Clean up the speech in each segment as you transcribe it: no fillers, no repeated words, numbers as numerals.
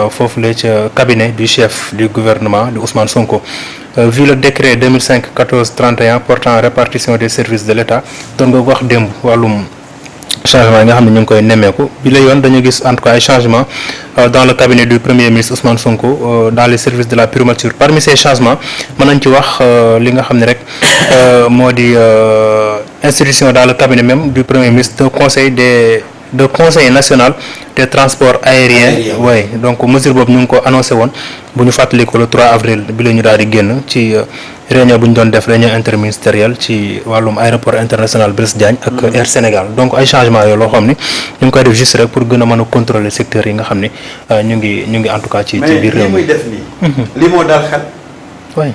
foofu la ca cabinet du chef du gouvernement de Ousmane Sonko. Vu le décret 2005-14-31 portant répartition des services de l'État doon nga wax démb wàllum changement yi nga xam ne ñu ngi koy nemmeeku bi la yoon dañu gis en tout cas ay changement dans le cabinet du premier ministre Ousmane Sonko dans les services de la primature. Parmi ces changements mën nañ ci wax li nga xam ne rek moo di institution dans le cabinet même du premier ministre de conseil national des transports aériens. Oui, donc mesure boobu ñu ngi ko annoncé woon bu ñu fàttali ko le 3 avril bi la ñu daal di génn ci réunion bu ñu doon def réunion interministérielle ci wàllum aéroport international Blaise Diagne ak Air Sénégal. Donc ay changements yoo loo xam ni ñu ngi koy def juste rek pour gën a mën a contrôler secteurs yi nga xam ni ñu ngi en tout cas ci biir réew mi. mais li muy def nii. li moo dal xel. oui.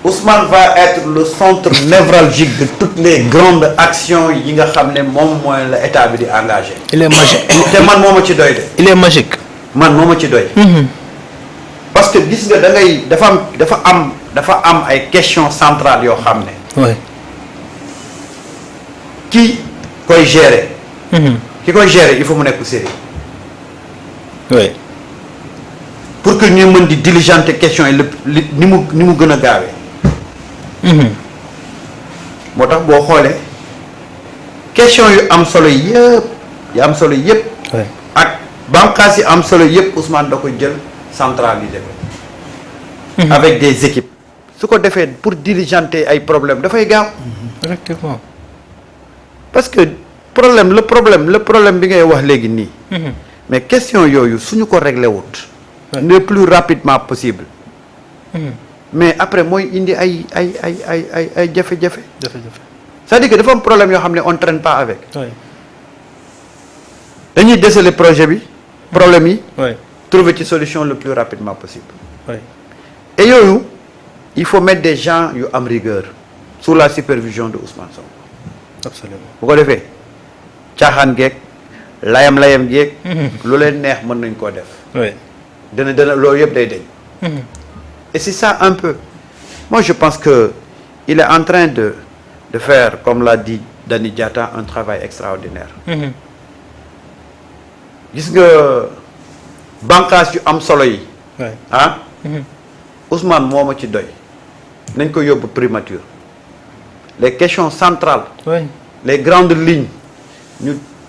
Ousmane va être le centre névralgique de toutes les grandes actions yi nga xam ne moom mooy la état bi di engagé. il est magique. te man moo ma ci doy de. il est magique. man moo ma ci doy. parce que gis nga da ngay dafa am ay questions centrales yoo xam ne. oui. ki koy gérer. ki koy gérer il faut mu nekk sérieux. oui. pour que ñu mën di diligenter questions yi ni mu gën a gaawee. moo tax boo xoolee question yu am solo yëpp. ak bànqaas yi am solo yëpp Ousmane da ko jël centraliser ko. avec des équipes. su ko defee pour diligenter ay problèmes dafay gaaw. effectivement. parce que le problème bi ngay wax léegi nii. mais question yooyu suñu ko réglé wut. le plus rapidement possible. mais après mooy indi ay jafe-jafe. c'est-à-dire que dafa am problème yoo xam ne on traîne pas avec. dañuy déceler projet bi. problème yi. trouver ci solution le plus rapidement possible. et yooyu il faut mettre des gens yu am rigueur sous la supervision de Ousmane Sonko. absolument bu ko defee caaxaan geeg layam geeg. lu leen neex mën nañ koo def. dana loolu yëpp day deñ. et c'est ça un peu. Moi je pense que il est en train de faire, comme l'a dit Dani Diatta, un travail extraordinaire. gis nga bànqaas yu am solo yi. Ousmane moo ma ci doy. nañ ko yóbbu primature. les questions centrales. les grandes lignes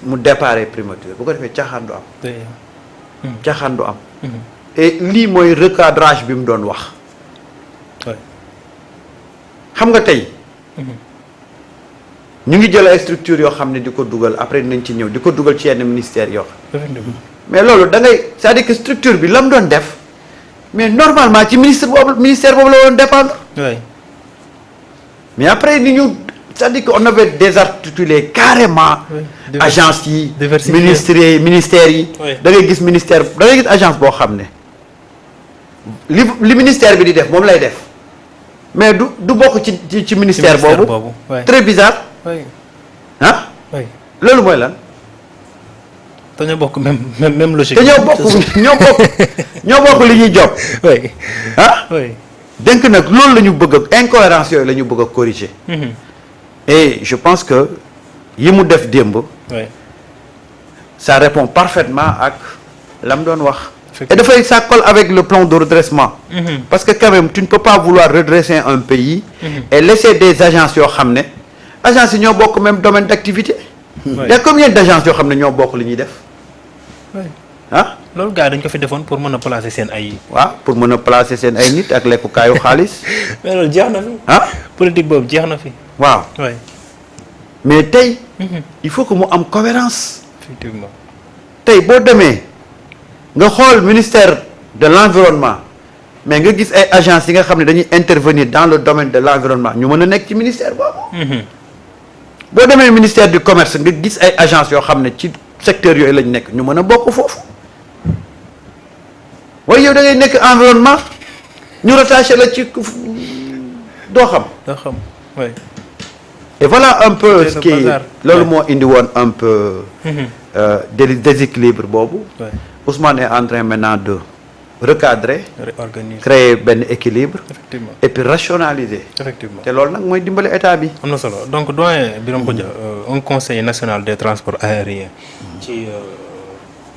mu déparé primature bu ko defee caaxaan du am. caaxaan du am. et lii mooy recadrage bi mu doon wax. xam nga tey. ñu ngi jël ay structures yoo xam ne di ko dugal après nañ ci ñëw di ko dugal ci yenn ministères yoo xam. mais loolu da ngay c'est-à-dire que structure bi la mu doon def mais normalement ci ministère boobu la doon dépendre. mais après ni ñu c'est-à-dire que on avait désarticulé carrément. agence yi. ministères yi. da ngay gis gis agence boo xam ne li ministère bi di def moom lay def mais du bokk ci ministère boobu. très bizarre. ah. loolu mooy lan. te ñoo bokk même logique. te ñoo bokk li ñuy job. ah. donc nag loolu la ñu bëgg a incohérence yooyu la ñu bëgg a corriger. et je pense que yi mu def démb. ça répond parfaitement ak la mu doon wax. et dafay ça colle avec le plan de redressement. parce que quand même tu ne peux pas vouloir redresser un pays. et laisser des agences yoo xam ne agences yi ñoo bokk même domaine d'activité. il y a combien d'agences yoo xam ne ñoo bokk li ñuy def. ah. loolu gars dañ ko fi defoon pour mën a placer seen ay. waaw pour mën a placer seen ay nit ak lekkukaayu xaalis. mais loolu jeex na fi. ah politique boobu jeex na fi. waaw. mais tey. il faut que mu am cohérence. effectivement. tey boo demee nga xool ministère de l'environnement mais nga gis ay agences yi nga xam ne dañuy intervenir dans le domaine de l'environnement ñu mën a nekk ci ministère boobu. boo demee ministère du commerce nga gis ay agences yoo xam ne ci secteur yooyu lañ nekk ñu mën a bokk foofu. waaye yow da ngay nekk environnement ñu rattaché la ci doo xam. oui. et voilà un peu ce qui loolu moo indi woon un peu. déséquilibre boobu. Ousmane est en train maintenant de recadrer. réorganiser créer benn équilibre. effectivement et puis rationaliser. effectivement te loolu nag mooy dimbali état bi. am na solo donc doyen Birame Khoudia un conseil national des transports aériens. ci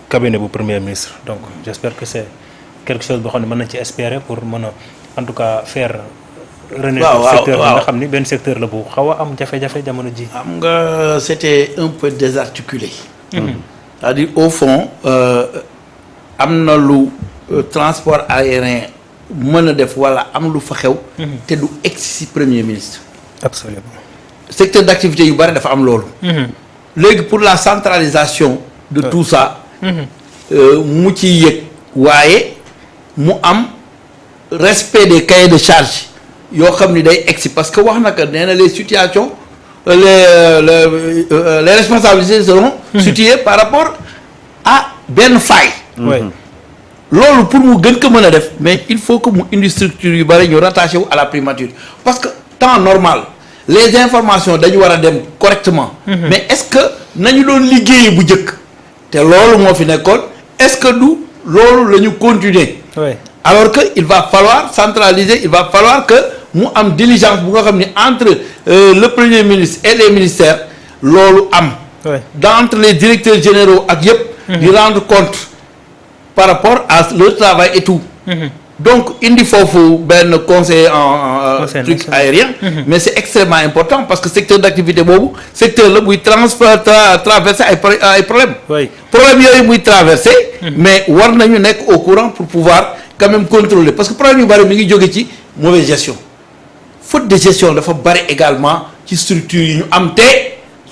cabinet bu premier ministre donc j'espère que c'est quelque chose boo xam ne mën nañ ci espérer pour mën a en tout cas faire renaître secteur bi nga xam ni benn secteur la bu xaw a am jafe-jafe jamono ji. xam nga c'était un peu désarticulé. C'est-à-dire au fond am na lu transport aérien mën a def wala am lu fa xew. te du egsi ci premier ministre. absolument. secteur d'activité yu bari dafa am loolu. léegi pour la centralisation de tout ça. mu ciy yëg waaye mu am respect des cahiers de charge yoo xam ni day egsi parce que wax na que nee na les situations les responsabilités seront situées par rapport à benn faille. loolu pour mu gën ko mën a def mais il faut que mu indi structure yu bari ñu rattaché wu à la primature parce que temps normal les informations dañu war a dem correctement. mais est-ce que nañu doon liggéeyee bu njëkk te loolu moo fi nekkoon est-ce que du loolu la ñu continuer. alors que il va falloir centraliser il va falloir que mu am diligence bu nga xam ni entre le premier ministre et les ministères loolu am. d'entre les directeurs généraux ak yëpp. di rendre compte par rapport à leur travail et tout. donc indi foofu benn conseiller en truc aérien. mais c'est extrêmement important parce que secteur d'activité boobu secteur la buy traverser ay problèmes. problème yooyu muy traverser. mais war nañu nekk au courant pour pouvoir quand même contrôler parce que problème yu bari mi ngi jóge ci mauvaise gestion faute de gestion dafa bari également ci structure yi ñu am te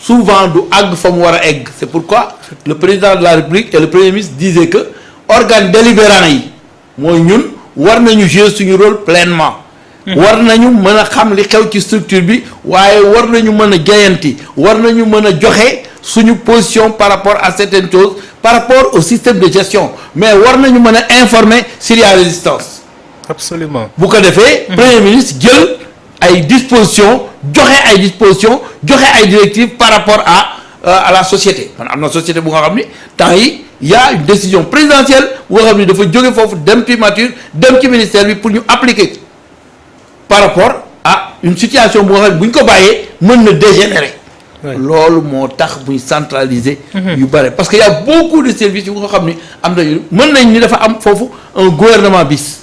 souvent du àgg fa mu war a egg c'est pourquoi le président de la République et le premier ministre disaient que organes délibérants yi mooy ñun war nañu jouer suñu rôle pleinement. war nañu mën a xam li xew ci structure bi waaye war nañu mën a jayanti war nañu mën a joxe suñu position par rapport à certaines choses par rapport au système de gestion mais war nañu mën a informer s'il y a résistance. absolument bu ko defee. premier ministre jël ay dispositions joxe ay directives par rapport à la société man am na société bu nga xam ni temps yi y a une décision présidentielle bu nga xam ni dafa jóge foofu dem primature dem ci ministère bi pour ñu appliquer par rapport à une situation bu nga xam ne bu ñu ko bàyyee mën na dégénérer. loolu moo tax muy centraliser. yu bare parce que y a beaucoup de services yu nga xam ni am nañu mën nañ ni dafa am foofu un gouvernement bis.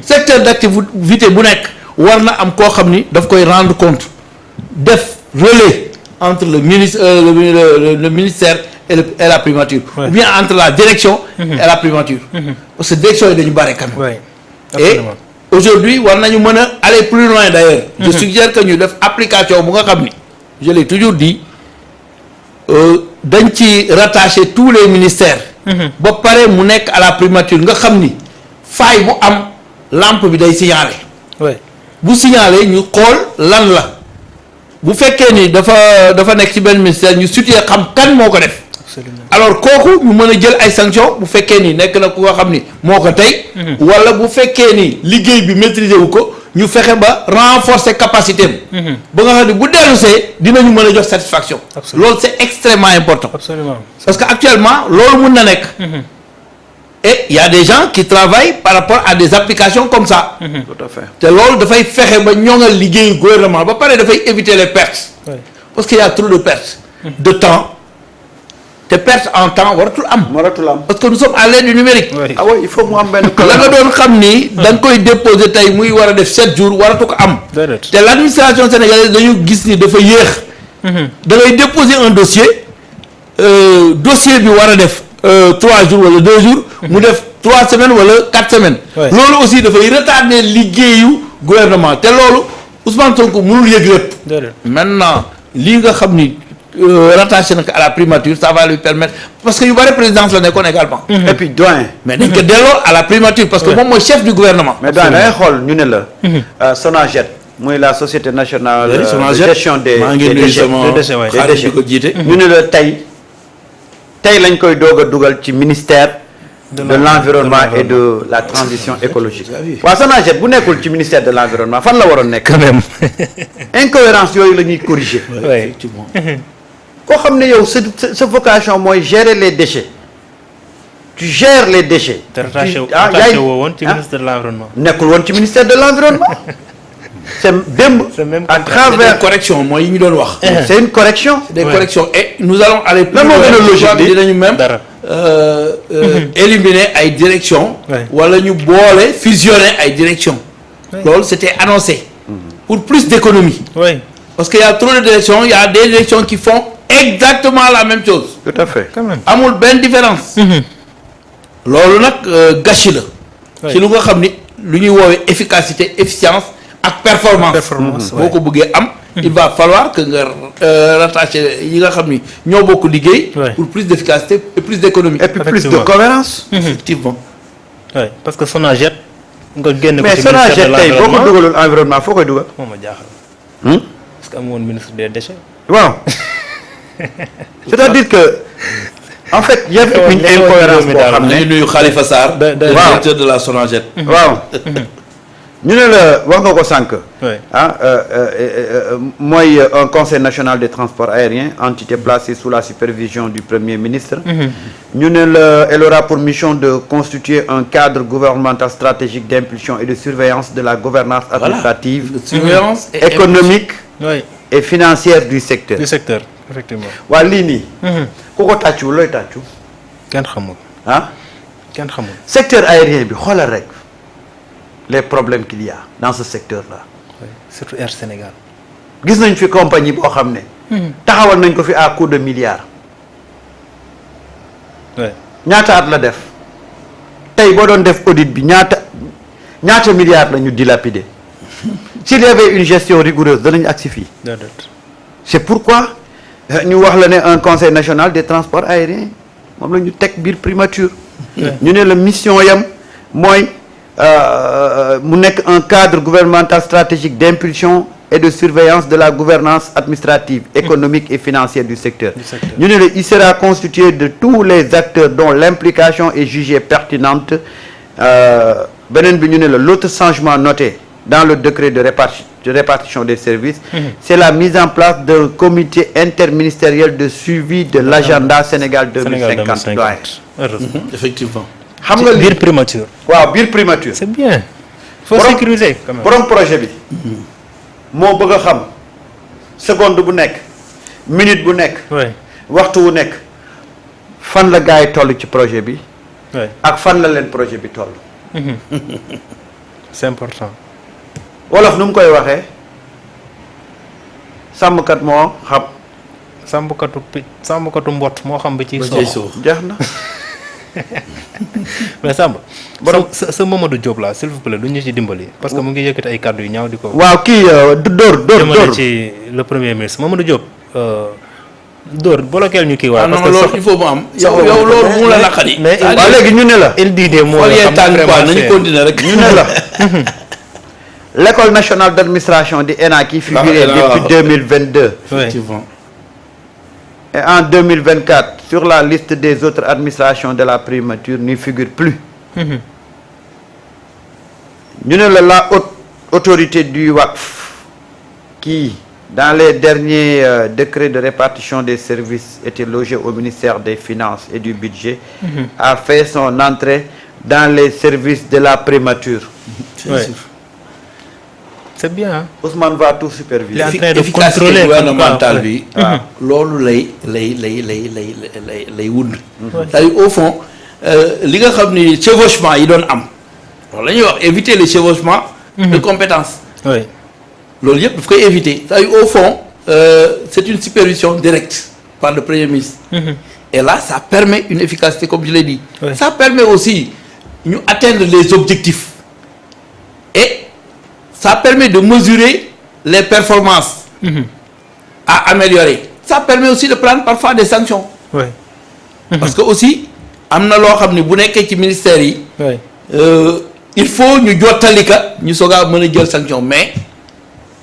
secteur d'activité bu nekk war na am koo xam ni daf koy rendre compte def relais entre le ministre le ministère et la primature. ou bien entre la direction. et la primature. parce que direction yi dañu bare kan. et aujourd'hui war nañu mën a aller plus loin d'ailleurs. je suggère que ñu def application bu nga xam ni. je l'ai toujours dit dañ ci rattacher tous les ministères. ba pare mu nekk à la primature nga xam ni faille bu am lampe bi day signaler. bu signaler ñu xool lan la bu fekkee ni dafa nekk ci benn ministère ñu situé xam kan moo ko def. alors kooku ñu mën a jël ay sanctions bu fekkee ni nekk na ku nga xam ni moo ko tey. wala bu fekkee ni liggéey bi maîtriser wu ko. ñu fexe ba renforcer capacité am. ba nga xam ne bu dellusee dinañu mën a jox satisfaction. loolu c'est extrêmement important. absolument parce que actuellement loolu mun na nekk. et il y a des gens qui travaillent par rapport à des applications comme ça. tout à fait te loolu dafay fexe ba ñoŋal liggéeyu gouvernement ba pare dafay éviter les pertes. parce qu'il y a trop de pertes. de temps te perte en temps waratul am. parce que nous sommes à l'ère du numérique. ah oui il faut mu am benn. la nga doon xam ni. da nga koy déposer tey muy war a def 7 jours waratu ko am. te l'administration sénégalaise dañu gis ni dafa yéex. da ngay déposer un dossier dossier bi war a def 3 jours wala 2 jours. mu def 3 semaines wala 4 semaines. loolu aussi dafay retarder liggéeyu gouvernement te loolu Ousmane Sonko mënul yëg lépp. maintenant lii nga xam ni. rattaché na à la primature ça va lui permettre parce que yu bari présidence la nekkoon également. et puis doyen. mais dañ ko delloo à la primature parce que moom mooy chef du gouvernement. mais doyen da ngay xool ñu ne la. Sonaget muy la société nationale. de gestion des déchets ko jiite. ñu ne la tey lañ koy doog a dugal ci ministère. de l'environnement et de la transition écologique. waaw Sonaget bu nekkul ci ministère de l'environnement fan la waroon nekk. quand même. incohérence yooyu la ñuy corriger. effectivement. koo xam ne yow sa vocation mooy gérer les déchets tu gères les déchets. rattaché woo woon ci ministère de l'environnement. nekkul woon ci ministère de l'environnement. c'est démb. à travers correction mooy yi ñu doon wax. c'est une correction. des corrections et nous allons aller plus loin. logique dinañu même éliminer ay directions. wala ñu boole fusionner ay directions. loolu c'était annoncé. pour plus d'économie. parce que y a trop de directions, il y a des directions qui font exactement la même chose. Tout à fait. Quand même. amul benn différence. loolu nag gâchis la. ci lu nga xam ni lu ñuy woowee efficacité efficience ak performance. boo ko bëggee am. il va falloir que nga rattacher yi nga xam ni ñoo bokk liggéey. pour plus d'efficacité et plus d'économie. et puis plus de cohérence. effectivement. oui parce que Sonaged nga génn ko mais ci Sonaged tey boo ko dugaloon environnement foo koy dugal. moo ma jaaxal. parce que amoon ministre des déchets. waaw c'est-à-dire que en fait y avait une incohérence boo xam ne. ñu nuyu Khalifa Sarr. directeur de la Sonaged. waaw ñu ne la wax nga ko sànq. mooy un conseil national des transports aériens entité placée sous la supervision du premier ministre. ñu ne la elle aura pour mission de constituer un cadre gouvernemental stratégique d'impulsion et de surveillance de la gouvernance administrative. surveillance et économique. oui et financière du secteur. effectivement. waa lii nii. ku ko tàccu looy tàccu. kenn xamul. kenn xamul. secteur aérien bi xoolal rek les problèmes qu'il y a dans ce secteur-là. surtout Air Sénégal. gis nañ fi compagnie boo xam ne. taxawal nañ ko fi à coup de milliards. ñaata at la def tey boo doon def audit bi ñaata milliards la ñu dilapidé. s'il y avait une gestion rigoureuse danañ agsi fii. c'est pourquoi ñu wax la ne un conseil national des transports aériens moom la ñu teg biir primature. ñu ne la mission yam mooy mu nekk un cadre gouvernemental stratégique d'impulsion et de surveillance de la gouvernance administrative, économique et financière du secteur. ñu ne la il sera constitué de tous les acteurs dont l'implication est jugée pertinente. beneen bi ñu ne la l'autre changement noté dans le décret de répartition des services, c'est la mise en place d'un comité interministériel de suivi de l'agenda Sénégal 2050. Effectivement. xam nga biir primature. waaw biir primature. c'est bien. faut sécuriser quand même. borom projet bi. moo bëgg a xam seconde bu nekk minute bu nekk. waxtu wu nekk fan la gars yi toll ci projet bi. ak fan la leen projet bi toll. c'est important. wolof nu mu koy waxee sàmmkat moo xam. sàmmkatu mbott moo xam ba ci suuf. jeex na. mais Samba. sa Mamadou Diop là s'il vous plaît du ñu ci dimbali. parce que mu ngi yëkkati ay kàddu yu ñaaw di ko. waaw kii dóor ci le premier ministre Mamadou Diop. dóor bloqueel ñu kii waaw. parce que loolu il faut mu am. yow loolu mu la naqari. mais waaw léegi ñu ne la. il dit des mots yoo xam ne vraiment nañu continuer rek. ñu ne la. l'école nationale d'administration di ENA qui figurait depuis 2022. effectivement. Et en 2024 sur la liste des autres administrations de la primature n'y figure plus. ñu ne la haute autorité du WACF qui dans les derniers décrets de répartition des services était logée au ministère des Finances et du Budget, a fait son entrée dans les services de la primature. c'est bien hein. Ousmane va tout superviser. Il est en train de efficacité contrôler gouvernementale bi. loolu lay wund. c'est-à-dire au fond li nga xam ni chevauchement yi doon am. loolu la ñuy wax éviter les chevauchements de compétences. loolu yëpp daf koy éviter. c'est-à-dire au fond c'est une supervision directe par le premier ministre. et là ça permet une efficacité comme je l'ai dit. ça permet aussi ñu atteindre les objectifs. et ça permet de mesurer les performances à améliorer. Ça permet aussi de prendre parfois des sanctions. Parce que aussi am na loo xam ne bu nekkee ci ministère yi. il faut ñu jottali ka ñu soog a mën a jël sanction mais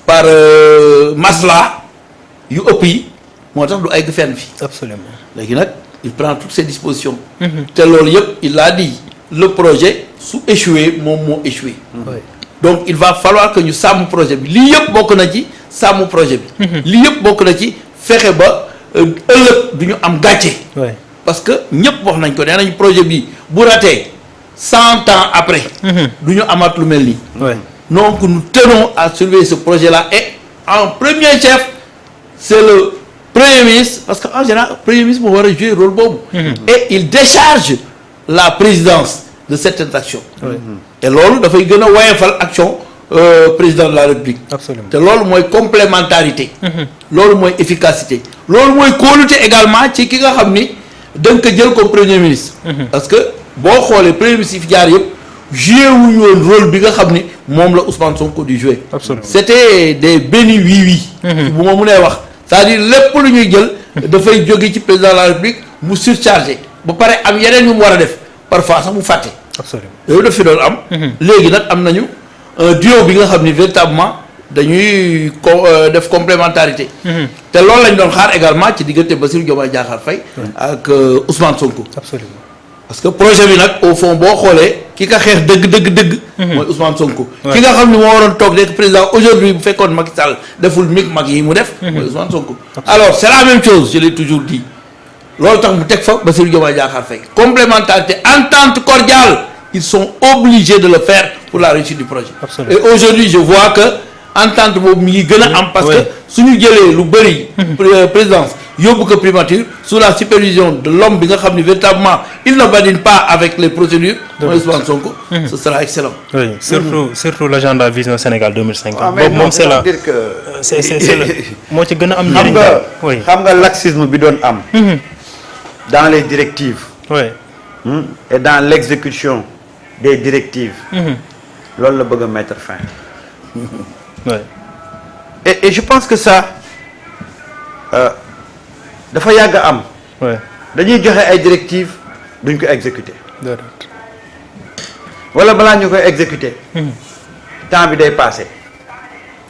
par masla yu ëpp yi moo tax du egg fenn fi. absolument léegi nag il prend toutes ses dispositions. te loolu yëpp il a dit le projet su échoué moom moo échoué. donc il va falloir que ñu sàmm projet bi lii yëpp bokk na ci sàmm projet bi. lii yëpp bokk na ci fexe ba ëllëg du ñu am gàcce. parce que ñëpp wax nañ ko nee nañ projet bi bu ratee 100 ans après. du ñu amaat lu mel nii. donc nous tenons à surveiller ce projet là et en premier chef c'est le premier ministre parce que en général premier ministre moo war a jouer rôle boobu. et il décharge la présidence de certaines actions. et loolu dafay gën a woyofal action président de la République. absolument te loolu mooy complémentarité. loolu mooy efficacité. loolu mooy kóolute également ci ki nga xam ni da nga ko jël comme premier ministre. parce que boo xoolee premier ministre yi fi jaar yëpp joué wuñu woon rôle bi nga xam ni moom la Ousmane Sonko di joué. absolument c'était des bénis oui. bu ma mënee wax c'est-à-dire lépp lu ñuy jël. dafay jóge ci président de la République mu surchargé ba pare am yeneen yu mu war a def parfois sax mu fàtte. absolument yooyu daf fi doon am. léegi nag am nañu un duo bi nga xam ni véritablement dañuy def complémentarité. te loolu lañ doon xaar également ci diggante Bassirou Diomaye Diakhar Faye ak Ousmane Sonko. absolument parce que projet bi nag au fond boo xoolee ki ka xeex dëgg. mooy Ousmane Sonko. ki nga xam ni moo waroon toog nekk président aujourd'hui bu fekkoon Macky Sall deful mag yi mu def. mooy Ousmane Sonko. alors c'est la même chose je l'ai toujours dit loolu tax mu teg fa Bassirou Diomaye Diakhar Faye complémentarité entente cordiale ils sont obligés de le faire pour la réussite du projet. absolument et aujourd'hui je vois que entente boobu mi ngi gën a am. parce que suñu jëlee lu bëri. présidence yóbbu ko primature sous la supervision de l'homme bi nga xam ni véritablement il ne badine pas avec les procédures. mooy Ousmane Sonko. ce sera excellent. oui surtout l'agenda Vision Sénégal 2050. waaw mais moom c'est la dire que c'est moo ci gën a am. xam njëriñ nga oui xam nga laxisme bi doon am. dans les directives. oui et dans l'exécution des directives. loolu la bëgg a mettre fin. oui et je pense que ça dafa yàgg a am. oui dañuy joxe ay directives duñ ko exécuter. déedéet. wala balaa ñu koy exécuter. temps bi day passé.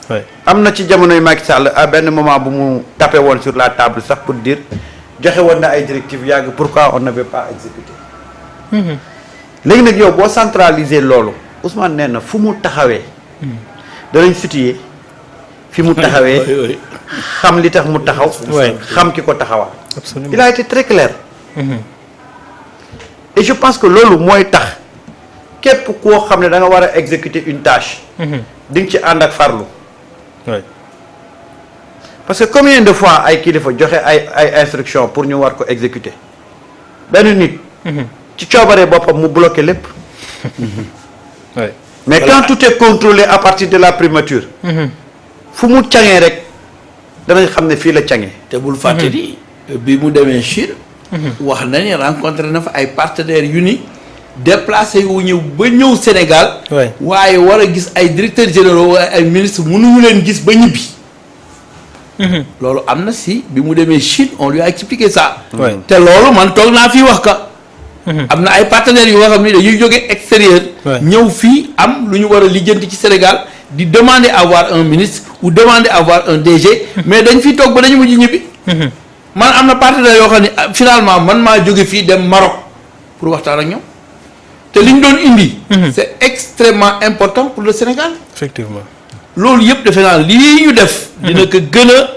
oui am na ci jamonoy Macky Sall à benn moment bu mu tapé woon sur la table sax pour dire joxe woon na ay directives yàgg pourquoi on n'avait pas exécuté. léegi nag yow boo centraliser loolu Ousmane nee na fu mu taxawee. danañ situer fi mu taxawee. xam li tax mu taxaw. xam ki ko taxawal. absolument il a été très clair. et je pense que loolu mooy tax képp koo xam ne da nga war a exécuter une tâche. di nga ci ànd ak farlu. oui parce que combien de fois ay kilifa joxe ay instructions pour ñu war ko exécuter benn nit. ci coobaree boppam mu bloqué lépp. oui mais quand tout est contrôlé à partir de la primature. fu mu caŋee rek danañ xam ne fii la caŋee. te bul fàtte ni bi mu demee Chine. wax na ni rencontré na fa ay partenaires yu ni déplacé wu ñëw ba ñëw Sénégal. waaye war a gis ay directeurs généraux waaye ay ministres mënuñu leen gis ba ñibbi. loolu am na si bi mu demee Chine on lui a expliqué ça. te loolu man toog naa fii wax ka. am na ay partenaires yu nga xam ni dañuy jóge extérieur. ñëw fii am lu ñu war a lijjanti ci Sénégal di demander à avoir un ministre ou demander à avoir un DG. mais dañ fi toog ba dañu mujj ñibbi. man am na partenaires yoo xam ne finalement man maa jóge fii dem Maroc pour waxtaan ak ñoom te li ñu doon indi. c'est extrêmement important pour le Sénégal. effectivement loolu yëpp defe naa lii ñu def. dina ko gën a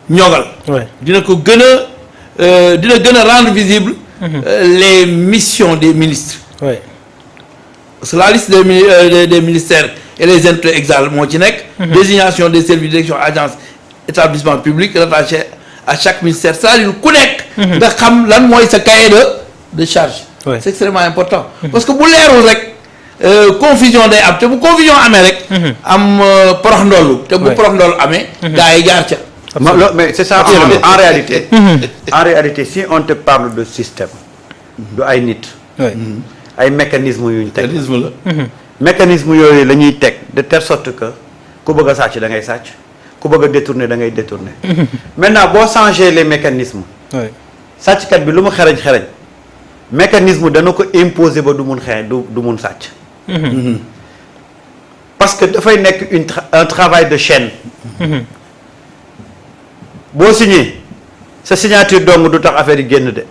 ñogal. dina ko gën a dina gën a rendre visible. les missions des ministres. parce que la liste des ministères et les intérêts exaltés moo ci nekk. désignation des services direction agence établissement public rattaché à chaque ministère c'est-à-dire ku nekk. nga xam lan mooy sa cahier de charge. c'est extrêmement important. parce que bu leerul rek confusion day am te bu confusion amee rek. am porox ndollu te bu porox ndollu amee. gars yi jaar ca. mais c'est ça en réalité. en réalité si on te parle de système. du ay nit. ay mécanismes yu ñu teg. mécanisme la. mécanisme yooyu la ñuy teg de telle sorte que ku bëgg a sàcc da ngay sàcc ku bëgg a détourner da ngay détourner. maintenant boo changer les mécanismes. sàcckat bi lu mu xereñ mécanisme dana ko imposer ba du mun du mun sàcc. parce que dafay nekk un travail de chaîne. boo signé sa signature dong du tax affaire yi génn de.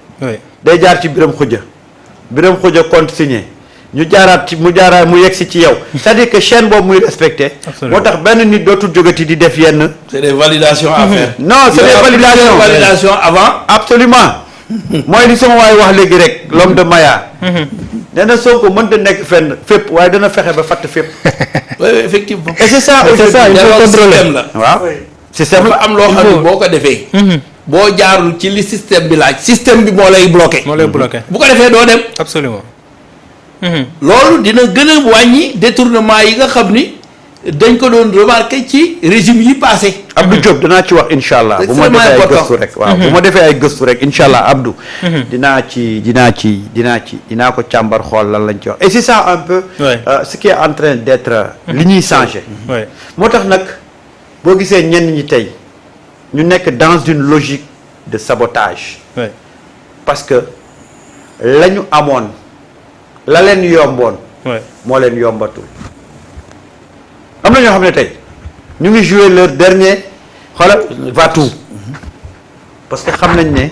day jaar ci biram xuja compte signé ñu jaaraat mu yegsi ci yow c'est-à-dire que chaîne boobu muy respecté. moo tax benn nit dootul jógati di def yenn. c'est des validations à faire. non c'est des validations avant. absolument mooy li sama waay wax léegi rek l'homme de Maya. nee na Sonko mënta nekk fenn fépp waaye dana fexe ba fatt fépp. oui effectivement. et c'est ça il faut contrôler la waaw. système la am loo xam ne boo ko defee. boo jaarul ci li système bi laaj système bi moo lay bloqué. moo lay bloqué bu ko defee doo dem. absolument. loolu dina gën a wàññi détournement yi nga xam ni dañ ko doon remarqué ci régime yi passé. Abdou Diop danaa ci wax incha allah. bu ma defee ay gëstu rek waaw bu ma defee ay gëstu rek incha allah Abdou. dinaa ko càmbar xool lan lañ ci wax et c'est ça un peu. ce qui est en train d'être li ñuy changé. moo tax nag boo gisee ñenn ñi tey ñu nekk dans une logique de sabotage. parce que la ñu amoon la leen yomboon. moo leen yombatul. am na ñoo xam ne tey ñu ngi jouer leur dernier xoolal va-tout parce que xam nañ ne